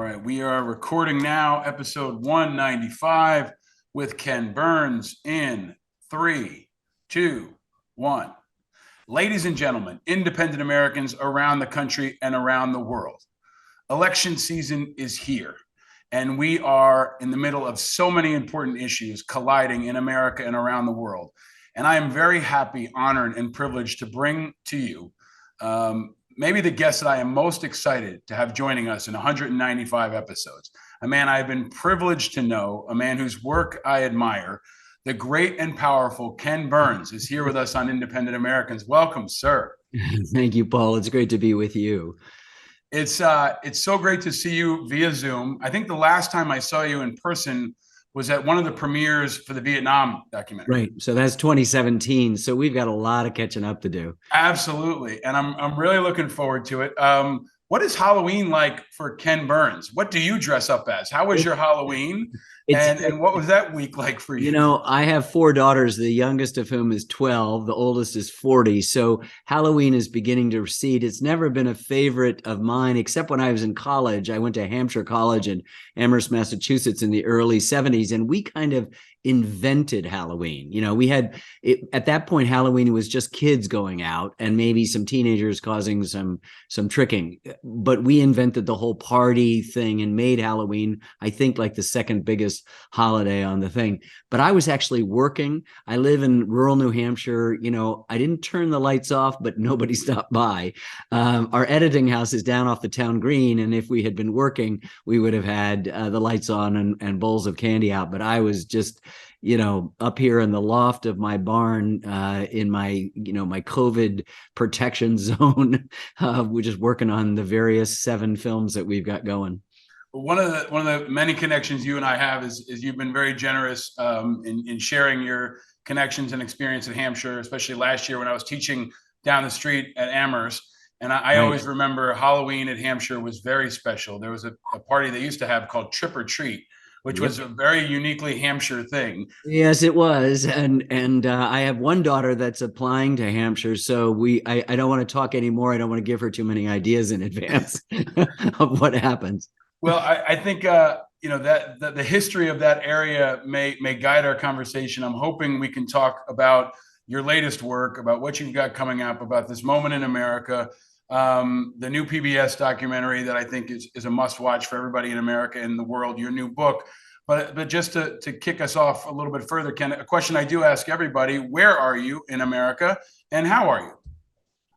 right, we are recording now, episode 195 with Ken Burns in three, two, one. Ladies and gentlemen, independent Americans around the country and around the world, election season is here, and we are in the middle of so many important issues colliding in America and around the world. And I am very happy, honored, and privileged to bring to you maybe the guest that I am most excited to have joining us in 195 episodes. A man I have been privileged to know, a man whose work I admire. The great and powerful Ken Burns is here with us on Independent Americans. Welcome, sir. Thank you, Paul. It's great to be with you. It's so great to see you via Zoom. I think the last time I saw you in person was at one of the premieres for the Vietnam documentary. Right. So that's 2017. So we've got a lot of catching up to do. Absolutely. And I'm really looking forward to it. What is Halloween like for Ken Burns? What do you dress up as? How was your Halloween? And what was that week like for you? You know, I have four daughters, the youngest of whom is 12, the oldest is 40. So Halloween is beginning to recede. It's never been a favorite of mine, except when I was in college. I went to Hampshire College in Amherst, Massachusetts in the early 70s, and we kind of invented Halloween. You know, we had it at that point, Halloween was just kids going out and maybe some teenagers causing some tricking. But we invented the whole party thing and made Halloween, I think, like the second biggest holiday on the thing. But I was actually working. I live in rural New Hampshire. You know, I didn't turn the lights off, but nobody stopped by. Our editing house is down off the town green. And if we had been working, we would have had the lights on and bowls of candy out. But I was just, you know, up here in the loft of my barn in my, my COVID protection zone, we're just working on the various 7 films that we've got going. One of the many connections you and I have is you've been very generous in sharing your connections and experience at Hampshire, especially last year when I was teaching down the street at Amherst. And I always remember Halloween at Hampshire was very special. There was a party they used to have called Trip or Treat, which was a very uniquely Hampshire thing. Yes, it was. And I have one daughter that's applying to Hampshire. So I don't want to talk anymore. I don't want to give her too many ideas in advance of what happens. Well, I think that the history of that area may guide our conversation. I'm hoping we can talk about your latest work, about what you've got coming up, about this moment in America, the new PBS documentary that I think is a must watch for everybody in America and the world, your new book. But just to kick us off a little bit further, Ken, a question I do ask everybody: where are you in America, and how are you?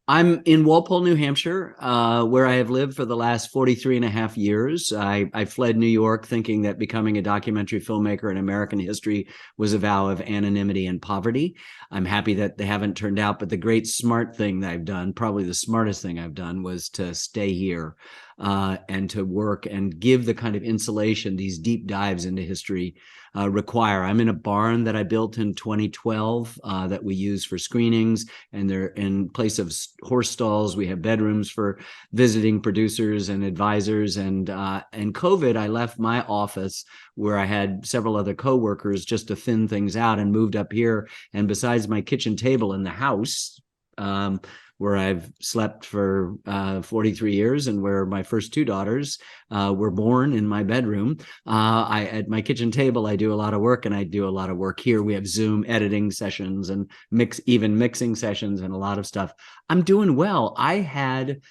I'm in Walpole, New Hampshire, where I have lived for the last 43 and a half years. I fled New York thinking that becoming a documentary filmmaker in American history was a vow of anonymity and poverty. I'm happy that they haven't turned out, but the great smart thing that I've done, probably the smartest thing I've done, was to stay here and to work and give the kind of insulation these deep dives into history require. I'm in a barn that I built in 2012 that we use for screenings, and they're in place of horse stalls. We have bedrooms for visiting producers and advisors. And COVID, I left my office where I had several other coworkers just to thin things out and moved up here. And besides my kitchen table in the house, where I've slept for 43 years and where my first 2 daughters were born in my bedroom. At my kitchen table, I do a lot of work, and I do a lot of work here. We have Zoom editing sessions and mixing sessions and a lot of stuff. I'm doing well. I had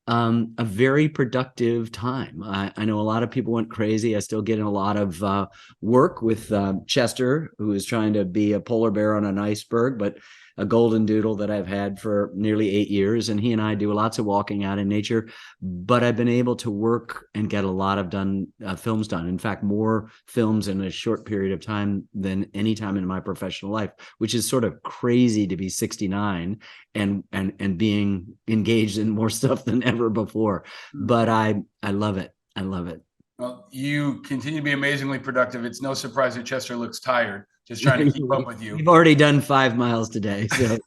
a very productive time. I know a lot of people went crazy. I still get in a lot of work with Chester, who is trying to be a polar bear on an iceberg, but a golden doodle that I've had for nearly 8 years. And he and I do lots of walking out in nature, but I've been able to work and get a lot of films done. In fact, more films in a short period of time than any time in my professional life, which is sort of crazy to be 69 and being engaged in more stuff than ever before. But I love it. I love it. Well, you continue to be amazingly productive. It's no surprise that Chester looks tired, just trying to keep up with you. You've already done 5 miles today. So.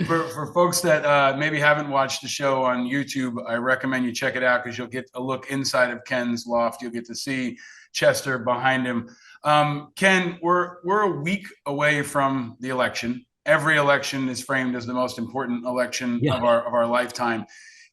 For folks that maybe haven't watched the show on YouTube, I recommend you check it out because you'll get a look inside of Ken's loft. You'll get to see Chester behind him. Ken, we're a week away from the election. Every election is framed as the most important election of our lifetime.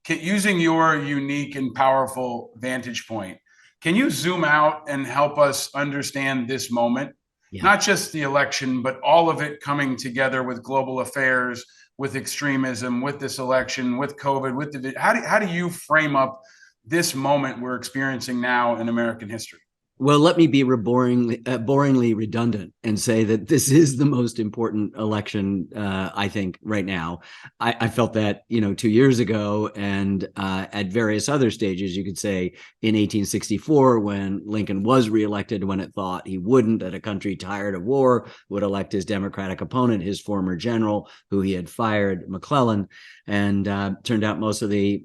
Using your unique and powerful vantage point, Can you zoom out and help us understand this moment? Yeah. Not just the election, but all of it coming together with global affairs, with extremism, with this election, with COVID, with the how do you frame up this moment we're experiencing now in American history? Well, let me be boringly redundant and say that this is the most important election, I think, right now. I felt that, 2 years ago, and at various other stages, you could say in 1864, when Lincoln was reelected, when it thought he wouldn't, that a country tired of war would elect his Democratic opponent, his former general, who he had fired, McClellan, and turned out most of the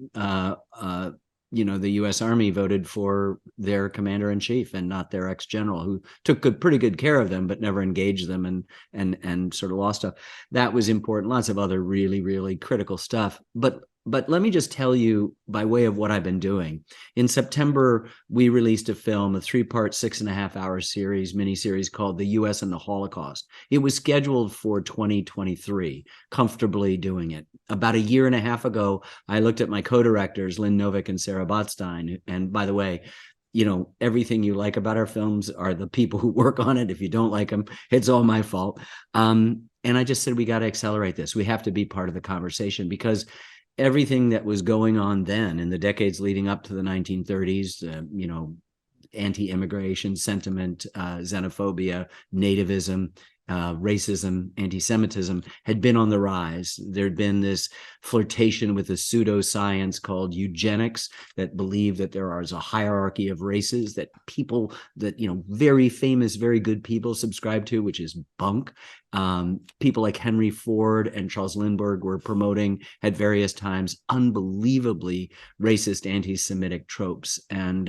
U.S. Army voted for their commander in chief and not their ex-general, who took pretty good care of them, but never engaged them and sort of lost stuff. That was important. Lots of other really, really critical stuff. But let me just tell you, by way of what I've been doing. In September, we released a film, a 3-part, 6.5-hour miniseries called The U.S. and the Holocaust. It was scheduled for 2023, comfortably doing it. About a year and a half ago, I looked at my co-directors, Lynn Novick and Sarah Botstein. And by the way, everything you like about our films are the people who work on it. If you don't like them, it's all my fault. And I just said, we got to accelerate this. We have to be part of the conversation, because everything that was going on then in the decades leading up to the 1930s, anti-immigration sentiment, xenophobia, nativism, racism, anti-Semitism had been on the rise. There'd been this flirtation with a pseudoscience called eugenics that believed that there is a hierarchy of races that people that, very famous, very good people subscribe to, which is bunk. People like Henry Ford and Charles Lindbergh were promoting at various times unbelievably racist anti-Semitic tropes. And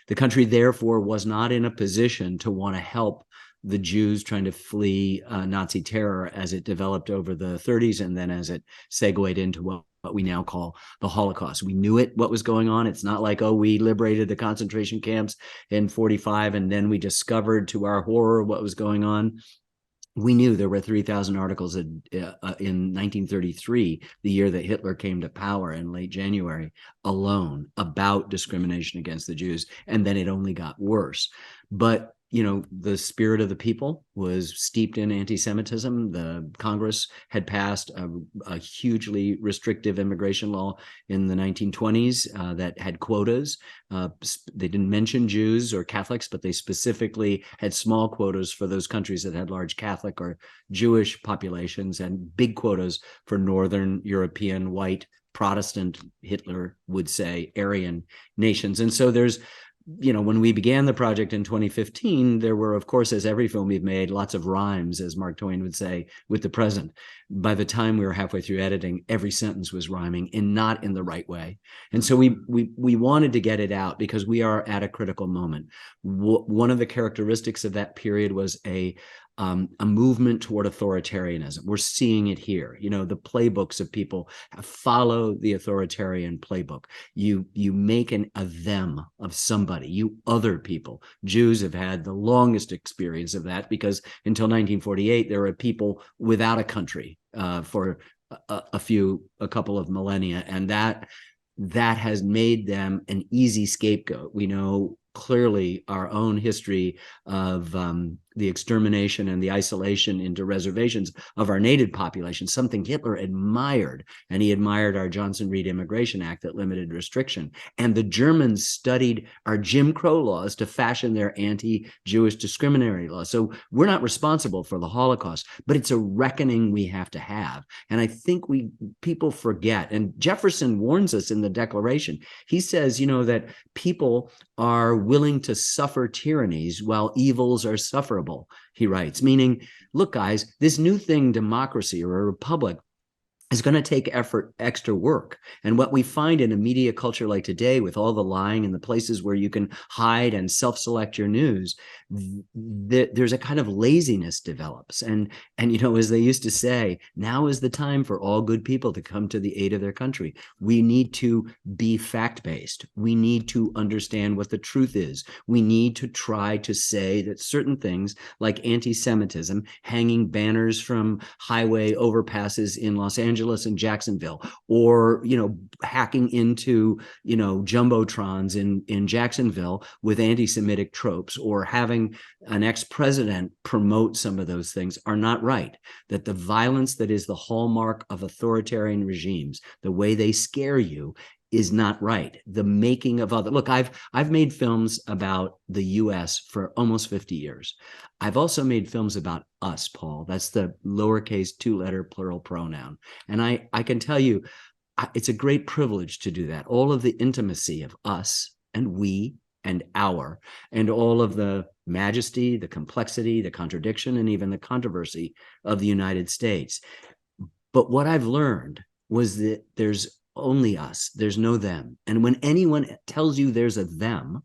the country, therefore, was not in a position to want to help the Jews trying to flee Nazi terror as it developed over the 30s, and then as it segued into what we now call the Holocaust. We knew what was going on. It's not like, we liberated the concentration camps in 45 and then we discovered to our horror what was going on. We knew there were 3,000 articles in 1933, the year that Hitler came to power in late January, alone about discrimination against the Jews. And then it only got worse. But the spirit of the people was steeped in anti-Semitism. The Congress had passed a hugely restrictive immigration law in the 1920s that had quotas. They didn't mention Jews or Catholics, but they specifically had small quotas for those countries that had large Catholic or Jewish populations, and big quotas for Northern European, white, Protestant, Hitler would say, Aryan nations. And so there's when we began the project in 2015, there were, of course, as every film we've made, lots of rhymes, as Mark Twain would say, with the present. By the time we were halfway through editing, every sentence was rhyming, and not in the right way. And so we wanted to get it out because we are at a critical moment. One of the characteristics of that period was a movement toward authoritarianism. We're seeing it here. The playbooks of people follow the authoritarian playbook. You make a them of somebody, you other people. Jews have had the longest experience of that, because until 1948, there were people without a country for a couple of millennia. And that has made them an easy scapegoat. We know clearly our own history of the extermination and the isolation into reservations of our native population, something Hitler admired. And he admired our Johnson-Reed Immigration Act that limited restriction. And the Germans studied our Jim Crow laws to fashion their anti-Jewish discriminatory laws. So we're not responsible for the Holocaust, but it's a reckoning we have to have. And I think people forget. And Jefferson warns us in the Declaration. He says, that people are willing to suffer tyrannies while evils are sufferable, he writes, meaning, look, guys, this new thing, democracy or a republic, is going to take effort, extra work. And what we find in a media culture like today, with all the lying and the places where you can hide and self-select your news, there's a kind of laziness develops. And as they used to say, now is the time for all good people to come to the aid of their country. We need to be fact-based. We need to understand what the truth is. We need to try to say that certain things like anti-Semitism, hanging banners from highway overpasses in Los Angeles, Angeles and Jacksonville, or, hacking into, jumbotrons in Jacksonville with anti-Semitic tropes, or having an ex-president promote some of those things are not right. That the violence that is the hallmark of authoritarian regimes, the way they scare you, is not right. The making of other, look, I've made films about the US for almost 50 years. I've also made films about us, Paul. That's the lowercase 2-letter plural pronoun. And I can tell you, it's a great privilege to do that. All of the intimacy of us and we and our, and all of the majesty, the complexity, the contradiction, and even the controversy of the United States. But what I've learned was that there's only us. There's no them. And when anyone tells you there's a them,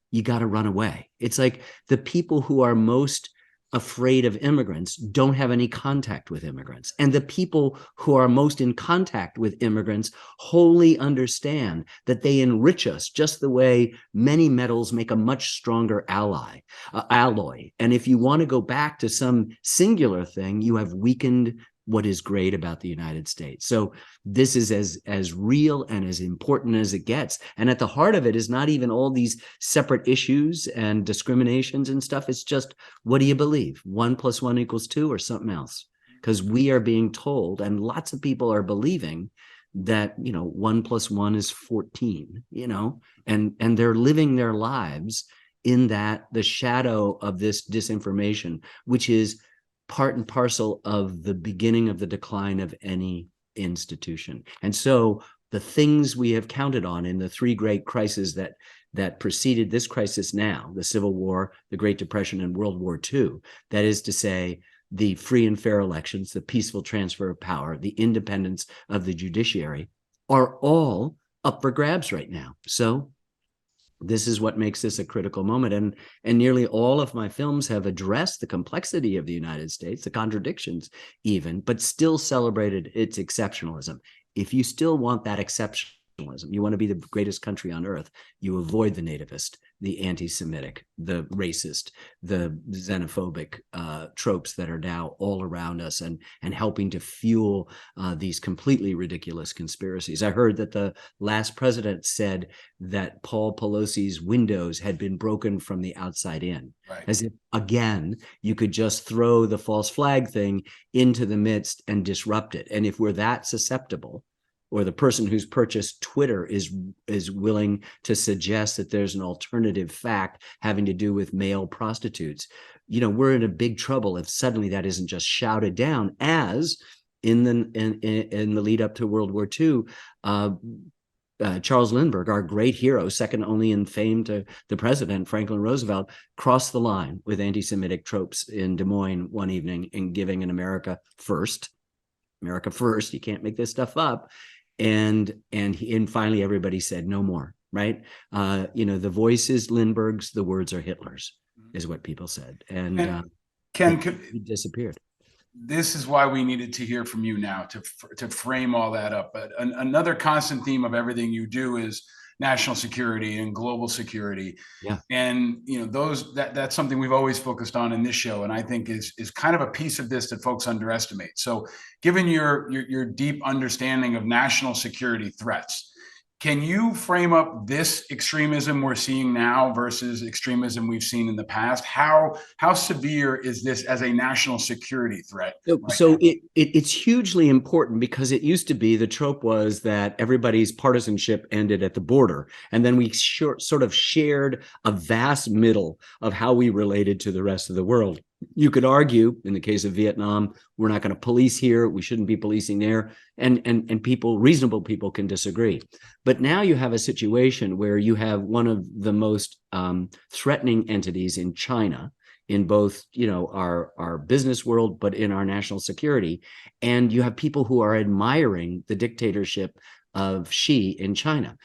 you got to run away. It's like the people who are most afraid of immigrants don't have any contact with immigrants. And the people who are most in contact with immigrants wholly understand that they enrich us just the way many metals make a much stronger alloy. And if you want to go back to some singular thing, you have weakened what is great about the United States. So this is as real and as important as it gets. And at the heart of it is not even all these separate issues and discriminations and stuff. It's just, what do you believe? 1 + 1 = 2 or something else? Because we are being told, and lots of people are believing that, 1 + 1 = 14, and they're living their lives in the shadow of this disinformation, which is part and parcel of the beginning of the decline of any institution. And so the things we have counted on in the 3 great crises that preceded this crisis now, the Civil War, the Great Depression, and World War II, that is to say, the free and fair elections, the peaceful transfer of power, the independence of the judiciary, are all up for grabs right now. So this is what makes this a critical moment. And nearly all of my films have addressed the complexity of the United States, the contradictions even, but still celebrated its exceptionalism. If you still want that exceptionalism, you want to be the greatest country on earth, you avoid the nativist, the anti-Semitic, the racist, the xenophobic tropes that are now all around us and helping to fuel these completely ridiculous conspiracies. I heard that the last president said that Paul Pelosi's windows had been broken from the outside in, Right. As if, again, you could just throw the false flag thing into the midst and disrupt it. And if we're that susceptible, or the person who's purchased Twitter is willing to suggest that there's an alternative fact having to do with male prostitutes, we're in a big trouble if suddenly that isn't just shouted down, as in the lead up to World War II, Charles Lindbergh, our great hero, second only in fame to the president, Franklin Roosevelt, crossed the line with anti-Semitic tropes in Des Moines one evening in giving an America first, you can't make this stuff up. And finally everybody said no more, right? The voice is Lindbergh's, the words are Hitler's, is what people said. And Ken, he disappeared. This is why we needed to hear from you now to frame all that up. But another constant theme of everything you do is national security and global security. Yeah. And that's something we've always focused on in this show, and I think is kind of a piece of this that folks underestimate. So given your deep understanding of national security threats, can you frame up this extremism we're seeing now versus extremism we've seen in the past? How severe is this as a national security threat? So it's hugely important, because it used to be, the trope was that everybody's partisanship ended at the border, and then we sort of shared a vast middle of how we related to the rest of the world. You could argue, in the case of Vietnam, we're not going to police here, we shouldn't be policing there, and reasonable people can disagree. But now you have a situation where you have one of the most threatening entities in China, in both our business world, but in our national security, and you have people who are admiring the dictatorship of Xi in China.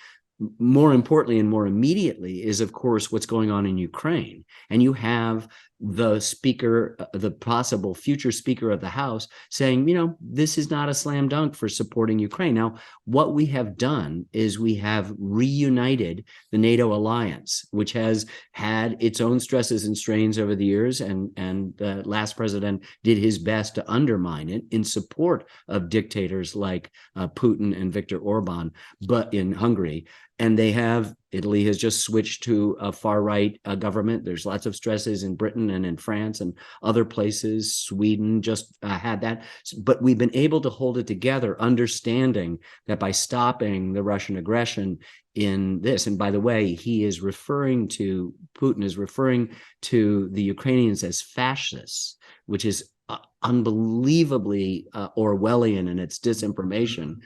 more importantly and more immediately is, of course, what's going on in Ukraine. And you have the speaker, the possible future speaker of the House saying, this is not a slam dunk for supporting Ukraine. Now, what we have done is we have reunited the NATO alliance, which has had its own stresses and strains over the years. And the last president did his best to undermine it in support of dictators like Putin and Viktor Orban, but in Hungary. And Italy has just switched to a far-right government. There's lots of stresses in Britain and in France and other places. Sweden just had that. But we've been able to hold it together, understanding that by stopping the Russian aggression in this, and by the way, Putin is referring to the Ukrainians as fascists, which is unbelievably Orwellian in its disinformation,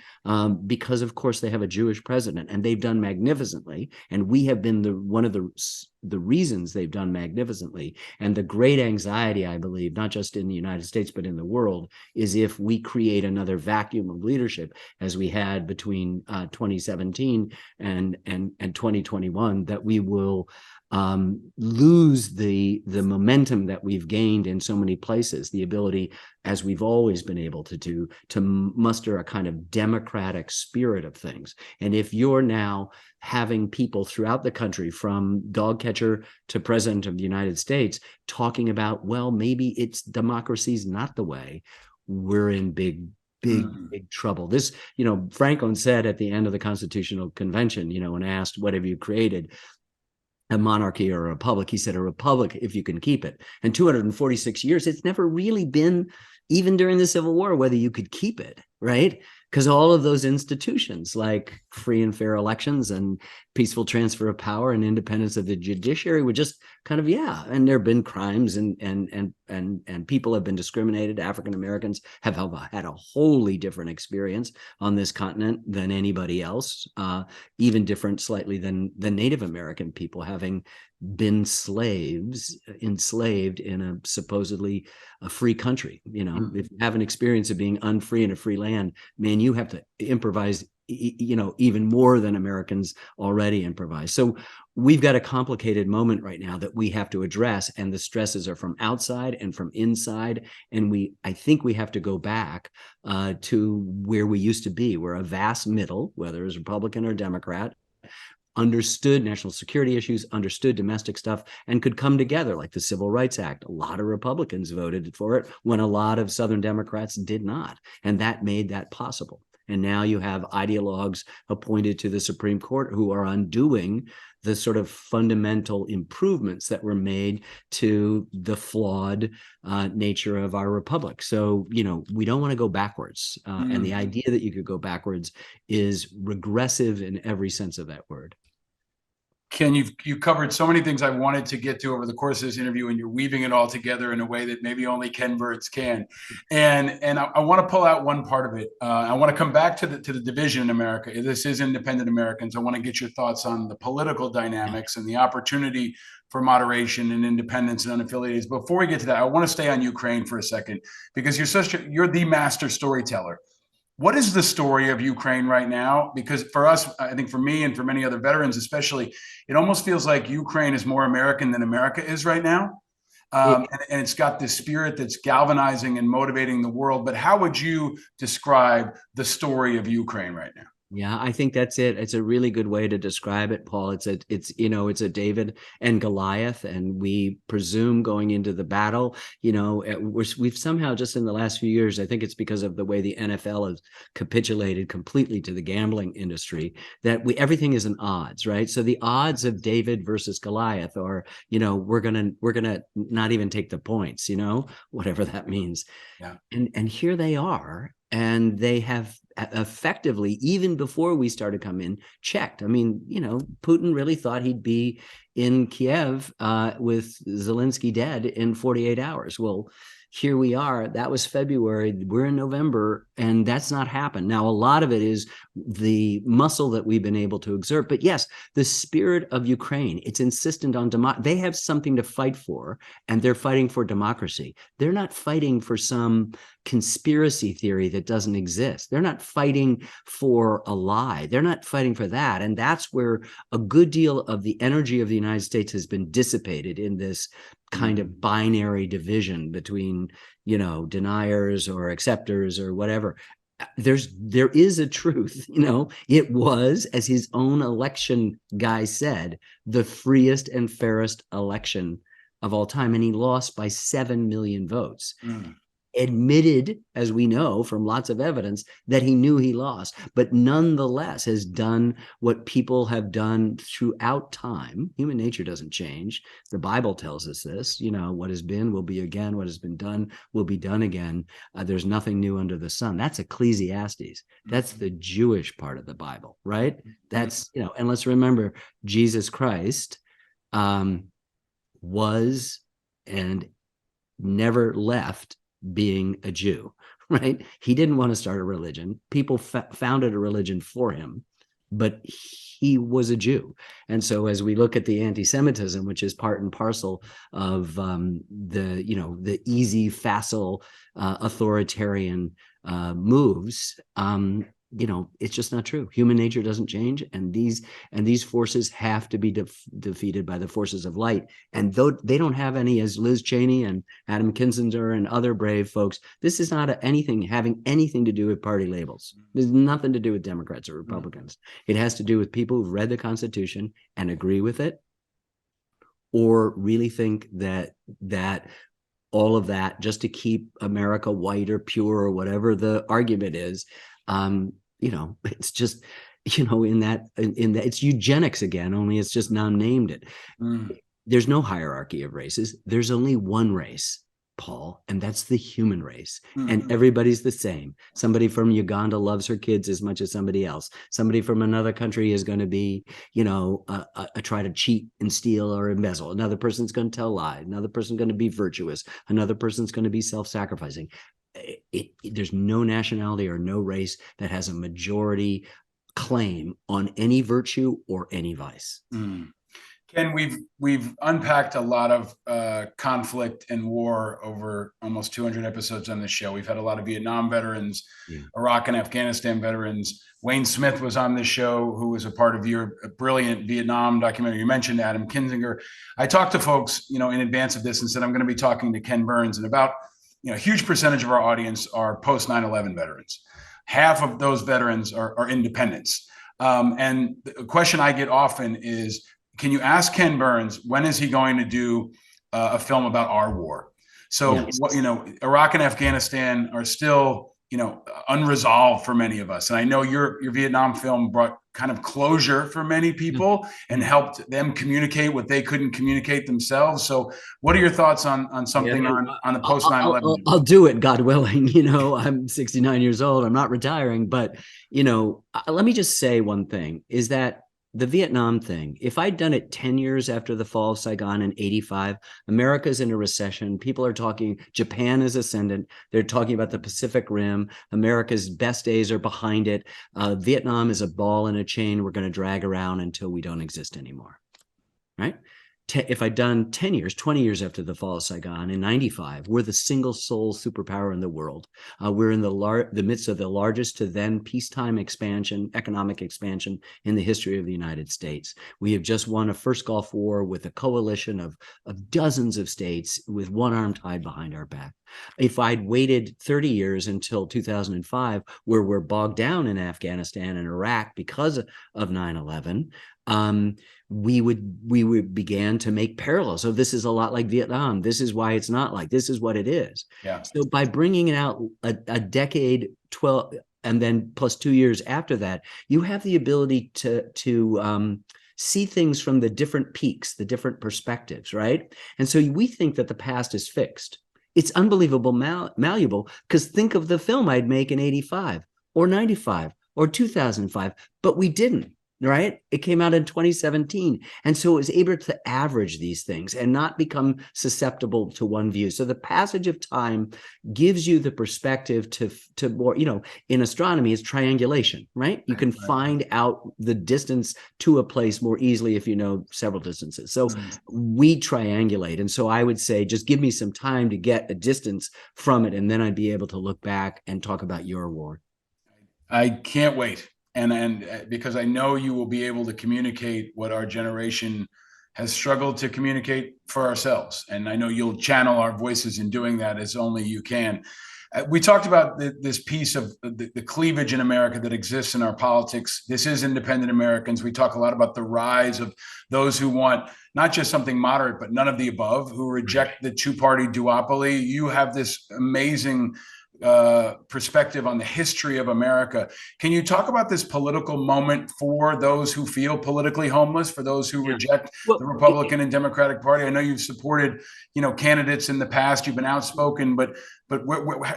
because of course they have a Jewish president, and they've done magnificently, and we have been one of the reasons they've done magnificently. And the great anxiety, I believe, not just in the United States but in the world, is if we create another vacuum of leadership as we had between 2017 and 2021, that we will lose the momentum that we've gained in so many places, the ability, as we've always been able to do, to muster a kind of democratic spirit of things. And if you're now having people throughout the country, from dog catcher to president of the United States, talking about, well, maybe it's democracy's not the way, we're in big trouble. This, Franklin said at the end of the Constitutional Convention, when asked, what have you created? A monarchy or a republic? He said, a republic if you can keep it. And 246 years, it's never really been, even during the Civil War, whether you could keep it, right? Because all of those institutions, like free and fair elections and peaceful transfer of power and independence of the judiciary, were just kind of, and there have been crimes and people have been discriminated. African Americans have had a wholly different experience on this continent than anybody else, even different slightly than Native American people, having been enslaved in a supposedly a free country. If you have an experience of being unfree in a free land, man, you have to improvise, even more than Americans already improvise. So we've got a complicated moment right now that we have to address, and the stresses are from outside and from inside. And I think we have to go back to where we used to be, where a vast middle, whether it's Republican or Democrat, understood national security issues, understood domestic stuff, and could come together, like the Civil Rights Act. A lot of Republicans voted for it when a lot of Southern Democrats did not. And that made that possible. And now you have ideologues appointed to the Supreme Court who are undoing the sort of fundamental improvements that were made to the flawed nature of our republic. So, we don't want to go backwards. And the idea that you could go backwards is regressive in every sense of that word. Ken, you covered so many things I wanted to get to over the course of this interview, and you're weaving it all together in a way that maybe only Ken Burns can. And I want to pull out one part of it. I want to come back to the division in America. This is Independent Americans. I want to get your thoughts on the political dynamics and the opportunity for moderation and independence and unaffiliated. Before we get to that, I want to stay on Ukraine for a second, because you're the master storyteller. What is the story of Ukraine right now? Because for us, I think for me and for many other veterans especially, it almost feels like Ukraine is more American than America is right now. And it's got this spirit that's galvanizing and motivating the world. But how would you describe the story of Ukraine right now? Yeah, I think that's it. It's a really good way to describe it, Paul. It's a David and Goliath, and we presume going into the battle, we've somehow, just in the last few years, I think it's because of the way the NFL has capitulated completely to the gambling industry, that everything is an odds, right? So the odds of David versus Goliath are, we're gonna not even take the points, whatever that means. Yeah. And here they are. And they have effectively, even before we started coming in, checked. I mean, Putin really thought he'd be in Kiev with Zelensky dead in 48 hours. Well, here we are. That was February. We're in November, and that's not happened. Now, a lot of it is the muscle that we've been able to exert. But yes, the spirit of Ukraine, it's insistent on they have something to fight for, and they're fighting for democracy. They're not fighting for some conspiracy theory that doesn't exist. They're not fighting for a lie. They're not fighting for that. And that's where a good deal of the energy of the United States has been dissipated in this kind of binary division between, deniers or acceptors or whatever. There is a truth, it was, as his own election guy said, the freest and fairest election of all time. And he lost by 7 million votes. Admitted, as we know from lots of evidence, that he knew he lost, but nonetheless has done what people have done throughout time. Human nature doesn't change. The Bible tells us this, what has been will be again, what has been done will be done again. There's nothing new under the sun. That's Ecclesiastes. That's the Jewish part of the Bible, right? That's, and let's remember, Jesus Christ was and never left being a Jew, right? He didn't want to start a religion. People founded a religion for him, but he was a Jew. And so as we look at the anti-Semitism, which is part and parcel of the easy, facile, authoritarian moves, it's just not true. Human nature doesn't change, and these forces have to be defeated by the forces of light. And though they don't have any, as Liz Cheney and Adam Kinzinger and other brave folks, this is not having anything to do with party labels. There's nothing to do with Democrats or Republicans. It has to do with people who've read the Constitution and agree with it, or really think that all of that just to keep America white or pure or whatever the argument is. It's just, in that it's eugenics again, only it's just now named it. There's no hierarchy of races. There's only one race, Paul, and that's the human race. And everybody's the same. Somebody from Uganda loves her kids as much as somebody else. Somebody from another country is going to be, try to cheat and steal or embezzle. Another person's going to tell lies. Another person's going to be virtuous. Another person's going to be self-sacrificing. There's no nationality or no race that has a majority claim on any virtue or any vice. Ken, we've unpacked a lot of conflict and war over almost 200 episodes on this show. We've had a lot of Vietnam veterans, Iraq and Afghanistan veterans. Wayne Smith was on this show, who was a part of your brilliant Vietnam documentary. You mentioned Adam Kinzinger. I talked to folks, in advance of this, and said I'm going to be talking to Ken Burns, and about a huge percentage of our audience are post 9/11 veterans. Half of those veterans are independents. And the question I get often is, can you ask Ken Burns, when is he going to do a film about our war? So, Iraq and Afghanistan are still, unresolved for many of us. And I know your Vietnam film brought kind of closure for many people and helped them communicate what they couldn't communicate themselves. So what are your thoughts on something on the post 9/11? I'll do it, God willing. I'm 69 years old. I'm not retiring, but, let me just say one thing is that the Vietnam thing, if I'd done it 10 years after the fall of Saigon in 85, America's in a recession. People are talking, Japan is ascendant. They're talking about the Pacific Rim. America's best days are behind it. Vietnam is a ball in a chain we're going to drag around until we don't exist anymore, right? If I'd done 10 years, 20 years after the fall of Saigon in 95, we're the single sole superpower in the world. We're in the midst of the largest to then peacetime expansion, economic expansion in the history of the United States. We have just won a first Gulf War with a coalition of dozens of states with one arm tied behind our back. If I'd waited 30 years until 2005, where we're bogged down in Afghanistan and Iraq because of 9/11, we would began to make parallels. So this is a lot like Vietnam. This is why it's not like, this is what it is. Yeah. So by bringing it out a decade, 12, and then plus 2 years after that, you have the ability to see things from the different peaks, the different perspectives, right? And so we think that the past is fixed. It's unbelievable malleable, because think of the film I'd make in 85 or 95 or 2005, but we didn't. right? It came out in 2017. And so it was able to average these things and not become susceptible to one view. So the passage of time gives you the perspective to more, in astronomy, it's triangulation, right? You can find out the distance to a place more easily if you know several distances. So we triangulate. And so I would say, just give me some time to get a distance from it, and then I'd be able to look back and talk about your war. I can't wait. And because I know you will be able to communicate what our generation has struggled to communicate for ourselves. And I know you'll channel our voices in doing that as only you can. We talked about this piece of the cleavage in America that exists in our politics. This is Independent Americans. We talk a lot about the rise of those who want not just something moderate, but none of the above, who reject the two-party duopoly. You have this amazing perspective on the history of America. Can you talk about this political moment for those who feel politically homeless, for those who reject the Republican and Democratic Party? I know you've supported, candidates in the past. You've been outspoken, but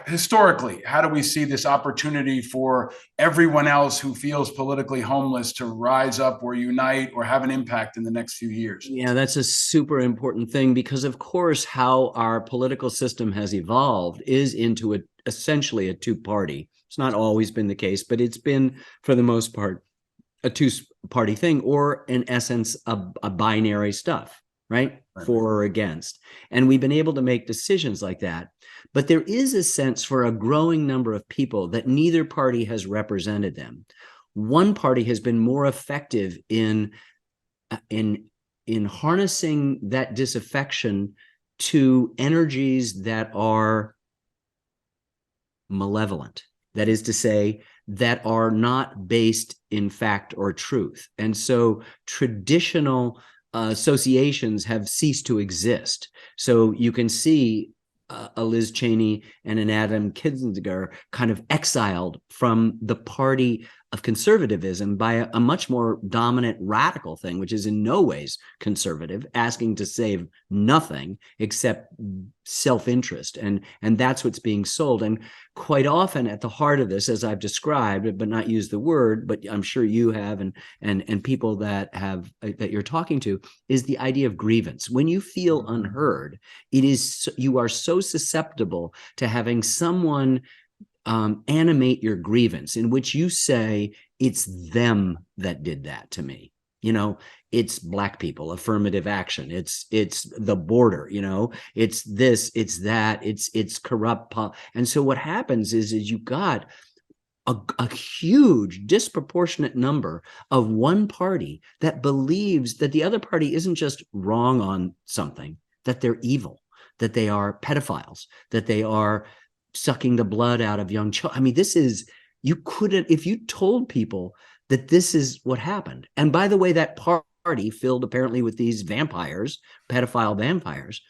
historically, how do we see this opportunity for everyone else who feels politically homeless to rise up or unite or have an impact in the next few years? Yeah, that's a super important thing, because of course, how our political system has evolved is into essentially a two-party. It's not always been the case, but it's been, for the most part, a two-party thing, or in essence, a binary stuff, right? For or against. And we've been able to make decisions like that. But there is a sense for a growing number of people that neither party has represented them. One party has been more effective in harnessing that disaffection to energies that are malevolent. That is to say, that are not based in fact or truth. And so traditional associations have ceased to exist. So you can see a Liz Cheney and an Adam Kinzinger kind of exiled from the party of conservatism by a much more dominant radical thing, which is in no ways conservative, asking to save nothing except self-interest. And that's what's being sold. And quite often at the heart of this, as I've described, but not used the word, but I'm sure you have, and people that you're talking to, is the idea of grievance. When you feel unheard, you are so susceptible to having someone animate your grievance, in which you say, it's them that did that to me. It's Black people, affirmative action. It's the border, it's this, it's that, it's corrupt. And so what happens is you got a huge disproportionate number of one party that believes that the other party isn't just wrong on something, that they're evil, that they are pedophiles, that they are sucking the blood out of young children. I mean, you couldn't, if you told people that this is what happened. And by the way, that party filled apparently with these vampires, pedophile vampires,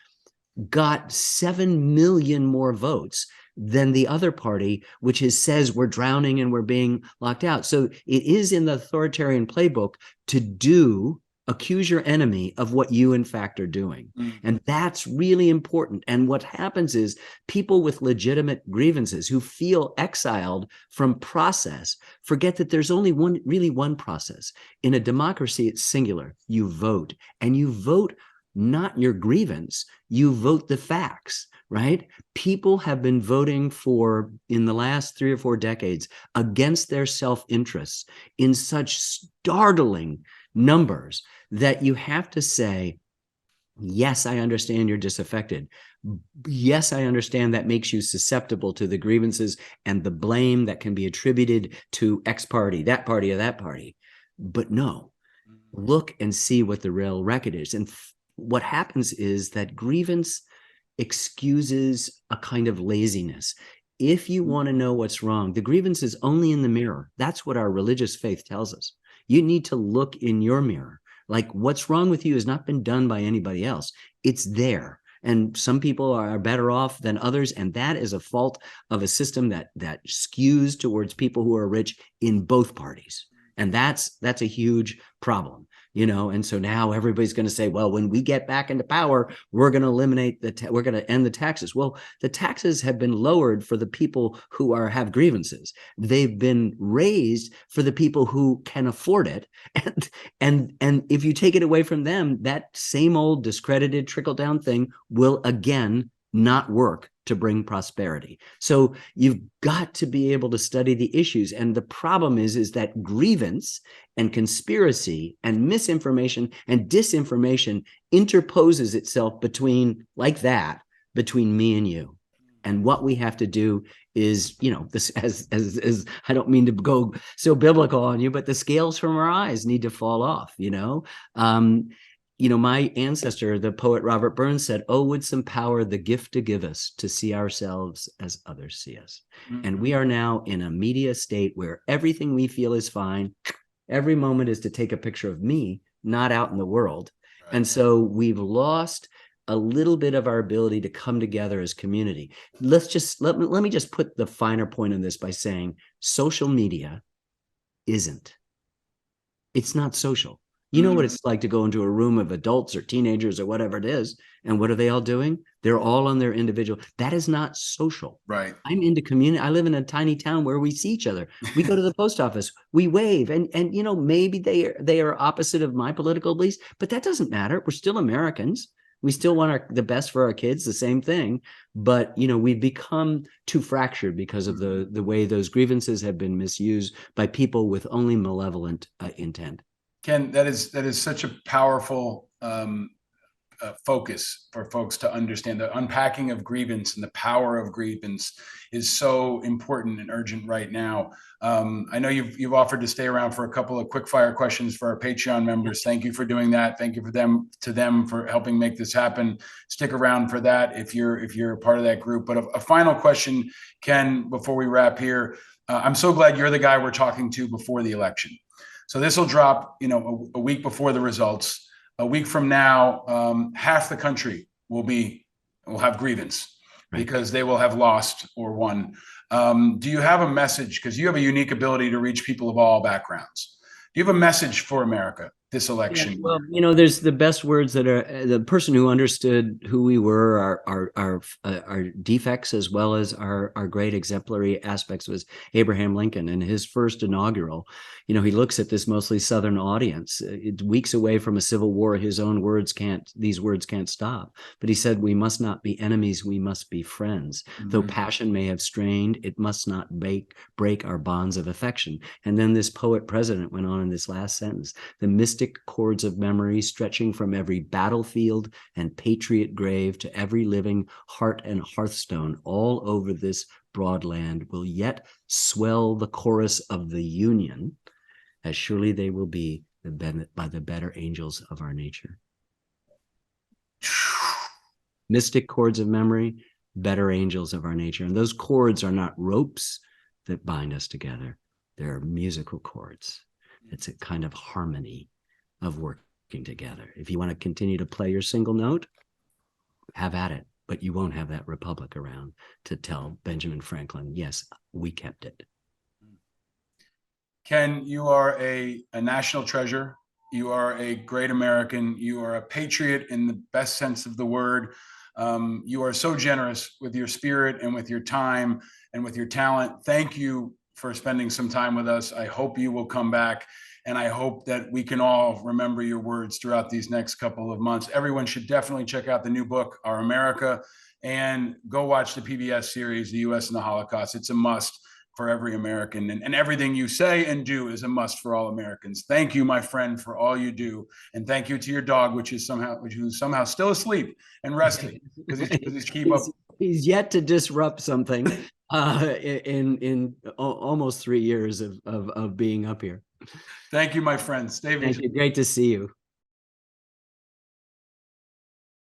got 7 million more votes than the other party, which says we're drowning and we're being locked out. So it is in the authoritarian playbook to accuse your enemy of what you in fact are doing. And that's really important. And what happens is people with legitimate grievances who feel exiled from process forget that there's only one process. In a democracy, it's singular. You vote, and you vote not your grievance, you vote the facts, right? People have been voting in the last 3 or 4 decades, against their self-interests in such startling numbers that you have to say, yes, I understand you're disaffected. Yes, I understand that makes you susceptible to the grievances and the blame that can be attributed to X party, that party, or that party. But no, look and see what the real record is. And what happens is that grievance excuses a kind of laziness. If you want to know what's wrong, the grievance is only in the mirror. That's what our religious faith tells us. You need to look in your mirror. Like, what's wrong with you has not been done by anybody else. It's there. And some people are better off than others. And that is a fault of a system that skews towards people who are rich in both parties. And that's a huge problem. And so now everybody's going to say, well, when we get back into power, we're going to eliminate we're going to end the taxes. Well, the taxes have been lowered for the people who have grievances. They've been raised for the people who can afford it. And if you take it away from them, that same old discredited trickle down thing will again not work to bring prosperity. So you've got to be able to study the issues. And the problem is that grievance and conspiracy and misinformation and disinformation interposes itself between me and you. And what we have to do is, this as I don't mean to go so biblical on you, but the scales from our eyes need to fall off, my ancestor, the poet Robert Burns, said, "Oh, would some power the gift to give us to see ourselves as others see us." Mm-hmm. And we are now in a media state where everything we feel is fine. Every moment is to take a picture of me, not out in the world. Right. And so we've lost a little bit of our ability to come together as community. Let me just put the finer point on this by saying social media it's not social. You know what it's like to go into a room of adults or teenagers or whatever it is. And what are they all doing? They're all on their individual. That is not social. Right. I'm into community. I live in a tiny town where we see each other. We go to the post office, we wave, and maybe they are opposite of my political beliefs, but that doesn't matter. We're still Americans. We still want the best for our kids, the same thing. But, we've become too fractured because of the way those grievances have been misused by people with only malevolent intent. Ken, that is such a powerful focus for folks to understand. The unpacking of grievance and the power of grievance is so important and urgent right now. I know you've offered to stay around for a couple of quick fire questions for our Patreon members. Thank you for doing that. Thank you to them for helping make this happen. Stick around for that if you're a part of that group. But a final question, Ken, before we wrap here. I'm so glad you're the guy we're talking to before the election. So this will drop, a week before the results. A week from now, half the country will have grievance, right, because they will have lost or won. Do you have a message? Because you have a unique ability to reach people of all backgrounds. Do you have a message for America this election? Yeah, well, there's the best words that are the person who understood who we were, our defects as well as our great exemplary aspects was Abraham Lincoln. And his first inaugural, he looks at this mostly Southern audience. Weeks away from a civil war, these words can't stop. But he said, "We must not be enemies, we must be friends. Mm-hmm. Though passion may have strained, it must not break our bonds of affection." And then this poet president went on in this last sentence, "The mystic cords of memory stretching from every battlefield and patriot grave to every living heart and hearthstone all over this broad land will yet swell the chorus of the Union, as surely they will be by the better angels of our nature." Mystic cords of memory, better angels of our nature. And those cords are not ropes that bind us together. They're musical chords. It's a kind of harmony of working together. If you want to continue to play your single note, have at it, but you won't have that republic around to tell Benjamin Franklin, yes, we kept it. Ken, you are a national treasure. You are a great American. You are a patriot in the best sense of the word. You are so generous with your spirit and with your time and with your talent. Thank you for spending some time with us. I hope you will come back. And I hope that we can all remember your words throughout these next couple of months. Everyone should definitely check out the new book, Our America, and go watch the PBS series, The U.S. and the Holocaust. It's a must for every American. And everything you say and do is a must for all Americans. Thank you, my friend, for all you do. And thank you to your dog, which is somehow still asleep and resting because he's yet to disrupt something in almost 3 years of being up here. Thank you, my friend. Stay vigilant. Thank you. Great to see you.